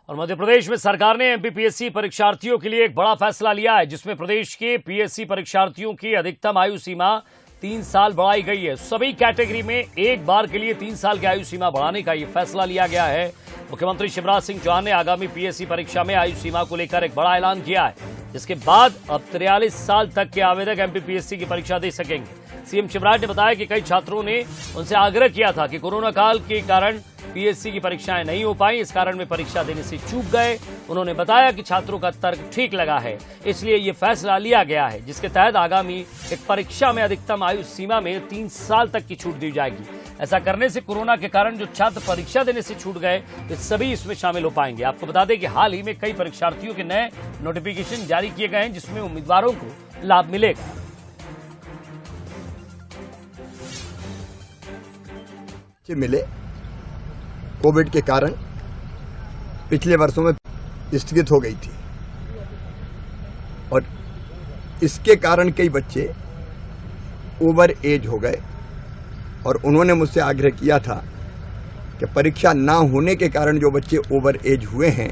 और मध्य प्रदेश में सरकार ने एमपीपीएससी परीक्षार्थियों के लिए एक बड़ा फैसला लिया है, जिसमें प्रदेश के पीएससी परीक्षार्थियों की अधिकतम आयु सीमा 3 साल बढ़ाई गई है। सभी कैटेगरी में एक बार के लिए 3 साल की आयु सीमा बढ़ाने का यह फैसला लिया गया है। मुख्यमंत्री शिवराज सिंह चौहान ने आगामी पीएससी परीक्षा में आयु सीमा को लेकर एक बड़ा ऐलान किया है, जिसके बाद अब 43 साल तक के आवेदक एमपीपीएससी की परीक्षा दे सकेंगे। सीएम शिवराज ने बताया कि कई छात्रों ने उनसे आग्रह किया था कि कोरोना काल के कारण पीएससी की परीक्षाएं नहीं हो पाई, इस कारण में परीक्षा देने से चूक गए। उन्होंने बताया कि छात्रों का तर्क ठीक लगा है, इसलिए ये फैसला लिया गया है, जिसके तहत आगामी एक परीक्षा में अधिकतम आयु सीमा में 3 साल तक की छूट दी जाएगी। ऐसा करने से कोरोना के कारण जो छात्र परीक्षा देने से छूट गए, वे सभी इसमें शामिल हो पाएंगे। आपको बता दें कि हाल ही में कई परीक्षार्थियों के नए नोटिफिकेशन जारी किए गए हैं, जिसमें उम्मीदवारों को लाभ मिलेगा। मिले कोविड के कारण पिछले वर्षों में स्थगित हो गई थी और इसके कारण कई बच्चे ओवर एज हो गए और उन्होंने मुझसे आग्रह किया था कि परीक्षा ना होने के कारण जो बच्चे ओवर एज हुए हैं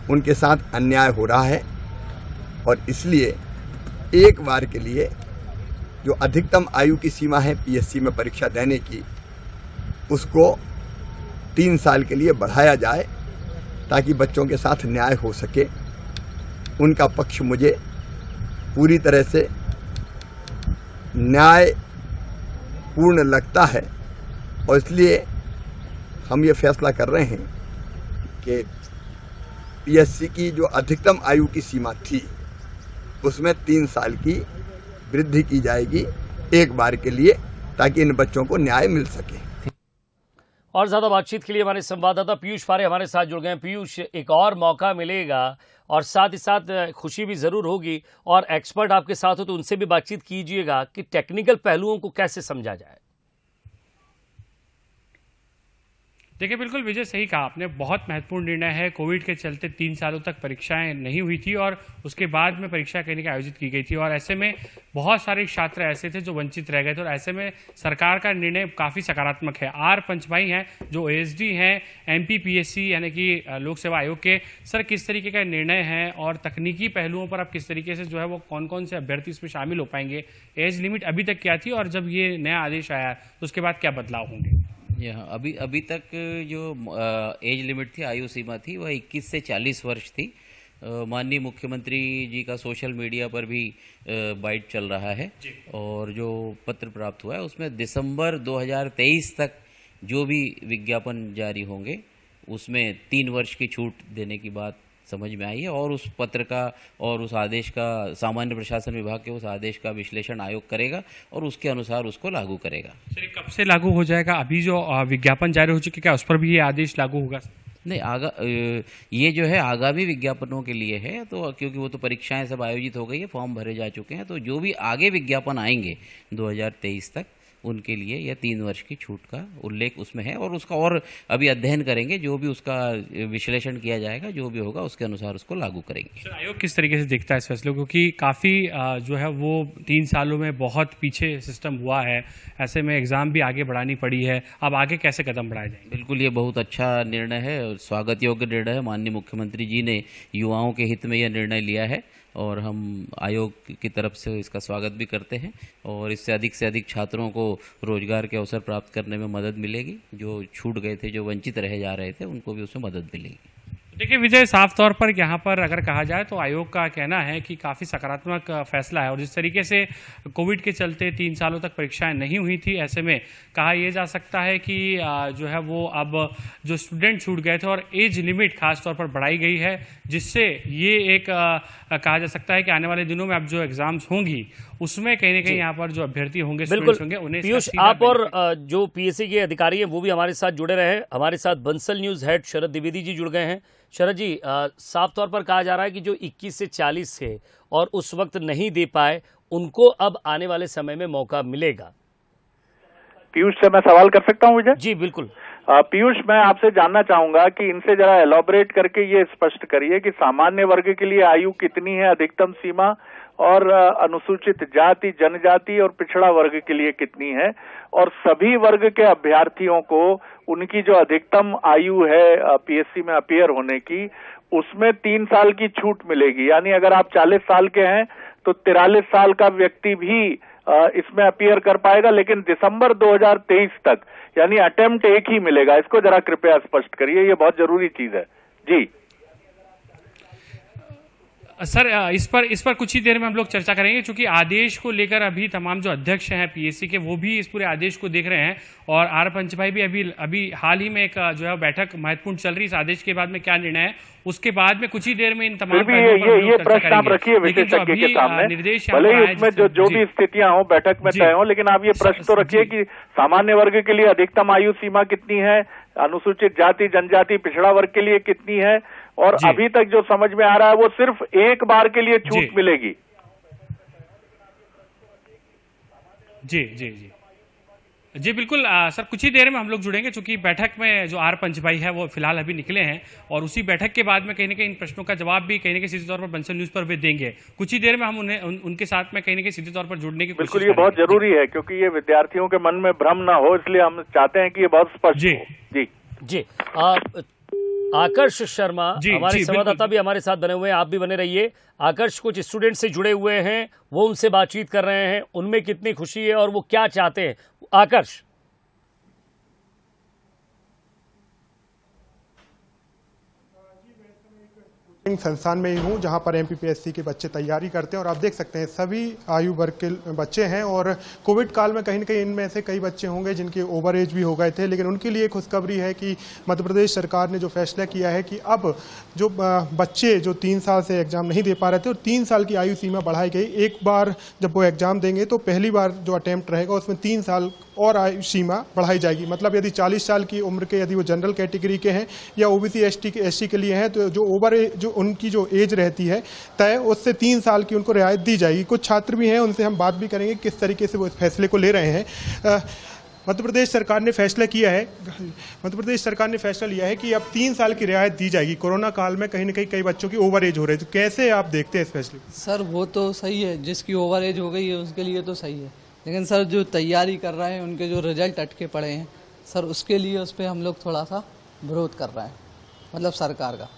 उनके साथ अन्याय हो रहा है और इसलिए एक बार के लिए जो अधिकतम आयु की सीमा है पीएससी में परीक्षा देने की, उसको 3 साल के लिए बढ़ाया जाए ताकि बच्चों के साथ न्याय हो सके। उनका पक्ष मुझे पूरी तरह से न्यायपूर्ण लगता है और इसलिए हम ये फैसला कर रहे हैं कि पीएससी की जो अधिकतम आयु की सीमा थी उसमें 3 साल की वृद्धि की जाएगी एक बार के लिए, ताकि इन बच्चों को न्याय मिल सके। और ज्यादा बातचीत के लिए हमारे संवाददाता पीयूष पारे हमारे साथ जुड़ गए हैं। पीयूष, एक और मौका मिलेगा और साथ ही साथ खुशी भी जरूर होगी, और एक्सपर्ट आपके साथ हो तो उनसे भी बातचीत कीजिएगा कि टेक्निकल पहलुओं को कैसे समझा जाए। देखिए, बिल्कुल विजय, सही कहा आपने। बहुत महत्वपूर्ण निर्णय है। कोविड के चलते 3 सालों तक परीक्षाएं नहीं हुई थी और उसके बाद में परीक्षा कहने की आयोजित की गई थी, और ऐसे में बहुत सारे छात्र ऐसे थे जो वंचित रह गए थे, और ऐसे में सरकार का निर्णय काफ़ी सकारात्मक है। आर पंचभाई हैं जो एएसडी हैं एमपीपीएससी यानी कि लोक सेवा आयोग के। सर, किस तरीके का निर्णय है और तकनीकी पहलुओं पर आप किस तरीके से जो है वो कौन कौन से अभ्यर्थी इसमें शामिल हो पाएंगे? एज लिमिट अभी तक क्या थी और जब ये नया आदेश आया तो उसके बाद क्या बदलाव होंगे? यहाँ अभी तक जो एज लिमिट थी, आयु सीमा थी, वह 21 से 40 वर्ष थी। माननीय मुख्यमंत्री जी का सोशल मीडिया पर भी बाइट चल रहा है और जो पत्र प्राप्त हुआ है उसमें दिसंबर 2023 तक जो भी विज्ञापन जारी होंगे उसमें 3 वर्ष की छूट देने की बात समझ में आई है, और उस पत्र का और उस आदेश का सामान्य प्रशासन विभाग के उस आदेश का विश्लेषण आयोग करेगा और उसके अनुसार उसको लागू करेगा। सर, कब से लागू हो जाएगा? अभी जो विज्ञापन जारी हो चुके, क्या उस पर भी ये आदेश लागू होगा? नहीं, ये जो है आगामी विज्ञापनों के लिए है, तो क्योंकि वो तो परीक्षाएं सब आयोजित हो गई है, फॉर्म भरे जा चुके हैं, तो जो भी आगे विज्ञापन आएंगे 2023 तक उनके लिए यह 3 वर्ष की छूट का उल्लेख उसमें है, और उसका और अभी अध्ययन करेंगे, जो भी उसका विश्लेषण किया जाएगा, जो भी होगा उसके अनुसार उसको लागू करेंगे। सर, आयोग किस तरीके से देखता है इस फैसले को, क्योंकि काफ़ी जो है वो 3 सालों में बहुत पीछे सिस्टम हुआ है, ऐसे में एग्जाम भी आगे बढ़ानी पड़ी है, अब आगे कैसे कदम बढ़ाए जाएंगे? बिल्कुल, ये बहुत अच्छा निर्णय है, स्वागत योग्य निर्णय है। माननीय मुख्यमंत्री जी ने युवाओं के हित में यह निर्णय लिया है और हम आयोग की तरफ से इसका स्वागत भी करते हैं, और इससे अधिक छात्रों को रोजगार के अवसर प्राप्त करने में मदद मिलेगी। जो छूट गए थे, जो वंचित रह जा रहे थे, उनको भी उसमें मदद मिलेगी। देखिए विजय, साफ तौर पर यहाँ पर अगर कहा जाए तो आयोग का कहना है कि काफ़ी सकारात्मक फैसला है, और जिस तरीके से कोविड के चलते 3 सालों तक परीक्षाएं नहीं हुई थी, ऐसे में कहा यह जा सकता है कि जो है वो अब जो स्टूडेंट छूट गए थे और एज लिमिट खास तौर पर बढ़ाई गई है, जिससे ये एक कहा जा सकता है कि आने वाले दिनों में अब जो एग्जाम्स होंगी उसमें कहीं ना कहीं यहाँ पर जो अभ्यर्थी होंगे, स्टूडेंट्स होंगे, उन्हें पीयूष, आप और जो पीएससी के अधिकारी हैं वो भी हमारे साथ जुड़े रहे। हमारे साथ बंसल न्यूज हेड शरद द्विवेदी जी जुड़ गए हैं। शरद जी, साफ तौर पर कहा जा रहा है कि जो 21 से 40 थे और उस वक्त नहीं दे पाए, उनको अब आने वाले समय में मौका मिलेगा। पीयूष से मैं सवाल कर सकता हूँ विजय? जी बिल्कुल। पीयूष, मैं आपसे जानना चाहूंगा कि इनसे जरा एलॉबरेट करके ये स्पष्ट करिए कि सामान्य वर्ग के लिए आयु कितनी है अधिकतम सीमा, और अनुसूचित जाति, जनजाति और पिछड़ा वर्ग के लिए कितनी है, और सभी वर्ग के अभ्यर्थियों को उनकी जो अधिकतम आयु है पीएससी में अपीयर होने की, उसमें 3 साल की छूट मिलेगी। यानी अगर आप 40 साल के हैं तो 43 साल का व्यक्ति भी इसमें अपीयर कर पाएगा, लेकिन दिसंबर 2023 तक यानी अटेम्प्ट एक ही मिलेगा। इसको जरा कृपया स्पष्ट करिए, ये बहुत जरूरी चीज है जी। सर इस पर कुछ ही देर में हम लोग चर्चा करेंगे, क्योंकि आदेश को लेकर अभी तमाम जो अध्यक्ष हैं पीएससी के वो भी इस पूरे आदेश को देख रहे हैं, और आर पंचभाई भी अभी हाल ही में एक जो है बैठक महत्वपूर्ण चल रही है। इस आदेश के बाद में क्या निर्णय है उसके बाद में कुछ ही देर में इन तमाम ये प्रश्न आप रखिए विशेषज्ञ के सामने, भले ही उसमें जो भी स्थितियां हो बैठक में तय हो, लेकिन आप ये प्रश्न तो रखिए कि सामान्य वर्ग के लिए अधिकतम आयु सीमा कितनी है, अनुसूचित जाति, जनजाति, पिछड़ा वर्ग के लिए कितनी है, और अभी तक जो समझ में आ रहा है वो सिर्फ एक बार के लिए छूट मिलेगी। जी जी जी जी बिल्कुल सर, कुछ ही देर में हम लोग जुड़ेंगे, क्योंकि बैठक में जो आर पंचभाई है वो फिलहाल अभी निकले हैं, और उसी बैठक के बाद में कहीं ना कहीं इन प्रश्नों का जवाब भी कहीं ना कहीं सीधे तौर पर बंसल न्यूज पर वे देंगे। कुछ ही देर में हम उन्हें उनके साथ में कहीं ना कहीं सीधे तौर पर जुड़ने की बिल्कुल ये बहुत जरूरी है, क्योंकि ये विद्यार्थियों के मन में भ्रम ना हो, इसलिए हम चाहते हैं कि ये बहुत स्पष्ट हो। जी जी आकर्ष शर्मा हमारे संवाददाता भी हमारे साथ बने हुए हैं, आप भी बने रहिए। आकर्ष कुछ स्टूडेंट से जुड़े हुए हैं, वो उनसे बातचीत कर रहे हैं, उनमें कितनी खुशी है और वो क्या चाहते हैं। आकर्ष, संस्थान में ही हूँ जहाँ पर एमपीपीएससी के बच्चे तैयारी करते हैं, और आप देख सकते हैं सभी आयु वर्ग के बच्चे हैं, और कोविड काल में कहीं न कहीं इनमें से कई बच्चे होंगे जिनके ओवर एज भी हो गए थे, लेकिन उनके लिए खुशखबरी है कि मध्य प्रदेश सरकार ने जो फैसला किया है कि अब जो बच्चे जो 3 साल से एग्जाम नहीं दे पा रहे थे और 3 साल की आयु सीमा बढ़ाई गई। एक बार जब वो एग्जाम देंगे तो पहली बार जो अटेम्प्ट रहेगा उसमें 3 साल और आयु सीमा बढ़ाई जाएगी। मतलब यदि 40 साल की उम्र के यदि वो जनरल कैटेगरी के हैं या ओबीसी एससी के लिए हैं, तो जो उनकी जो एज रहती है तय, उससे 3 साल की उनको रियायत दी जाएगी। कुछ छात्र भी हैं, उनसे हम बात भी करेंगे किस तरीके से वो इस फैसले को ले रहे हैं। मध्य प्रदेश सरकार ने फैसला लिया है कि अब 3 साल की रियायत दी जाएगी। कोरोना काल में कहीं न कहीं कई बच्चों की ओवर एज हो रही है, तो कैसे आप देखते हैं इस फैसले को? सर वो तो सही है, जिसकी ओवर एज हो गई है उसके लिए तो सही है, लेकिन सर जो तैयारी कर रहे हैं उनके जो रिजल्ट अटके पड़े हैं सर, उसके लिए उस पर हम लोग थोड़ा सा विरोध कर रहे हैं, मतलब सरकार का।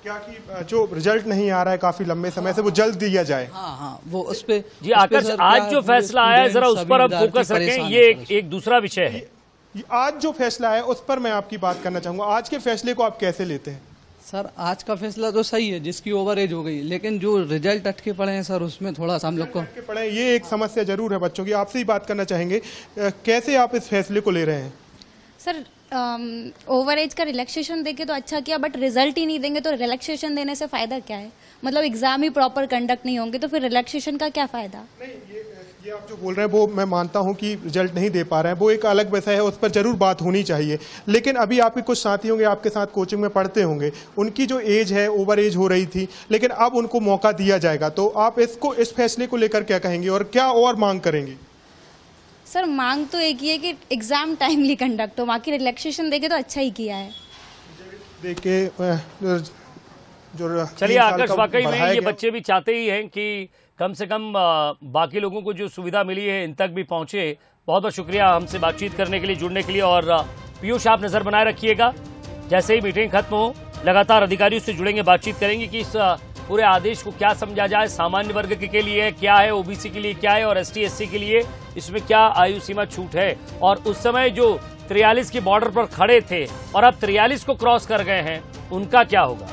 क्या कि जो रिजल्ट नहीं आ रहा है काफी लंबे समय से, वो जल्द दिया जाए। हाँ वो उस पे जी आकाश, आज जो फैसला आया है जरा उस पर अब फोकस रखें, ये एक दूसरा विषय है। आज जो फैसला है उस पर मैं आपकी बात करना चाहूंगा। आज के फैसले को आप कैसे लेते हैं? सर आज का फैसला तो सही है, जिसकी ओवर एज हो गई, लेकिन जो रिजल्ट अटके पड़े हैं सर उसमें थोड़ा सा हम लोग को पड़े, ये एक समस्या जरूर है बच्चों की। आपसे ही बात करना चाहेंगे, कैसे आप इस फैसले को ले रहे हैं? सर ओवर एज का रिलैक्सेशन देके तो अच्छा किया, बट रिजल्ट ही नहीं देंगे तो रिलैक्सेशन देने से फायदा क्या है? मतलब एग्जाम ही प्रॉपर कंडक्ट नहीं होंगे तो फिर रिलैक्सेशन का क्या फायदा? ये आप जो बोल रहे हैं वो मैं मानता हूं कि रिजल्ट नहीं दे पा रहे हैं, वो एक अलग विषय है, उस पर जरूर बात होनी चाहिए। लेकिन अभी आपके कुछ साथी होंगे, आपके साथ कोचिंग में पढ़ते होंगे, उनकी जो एज है ओवर एज हो रही थी, लेकिन अब उनको मौका दिया जाएगा, तो आप इस फैसले को लेकर क्या कहेंगे और क्या और मांग करेंगे? सर मांग तो एक ही है कि एग्जाम टाइमली कंडक्ट हो, बाकी रिलैक्सेशन देके तो अच्छा ही किया है। देखिए जो चलिए आकाश, वाकई में ये बच्चे भी चाहते ही हैं कि कम से कम बाकी लोगों को जो सुविधा मिली है इन तक भी पहुंचे। बहुत बहुत शुक्रिया हमसे बातचीत करने के लिए, जुड़ने के लिए। और पीयूष आप नजर बनाए रखिएगा, जैसे ही मीटिंग खत्म हो लगातार अधिकारियों से जुड़ेंगे, बातचीत करेंगे कि इस पूरे आदेश को क्या समझा जाए, सामान्य वर्ग के लिए क्या है, ओबीसी के लिए क्या है और एसटी एससी के लिए इसमें क्या आयु सीमा छूट है। और उस समय जो 43 के बॉर्डर पर खड़े थे और अब 43 को क्रॉस कर गए हैं, उनका क्या होगा?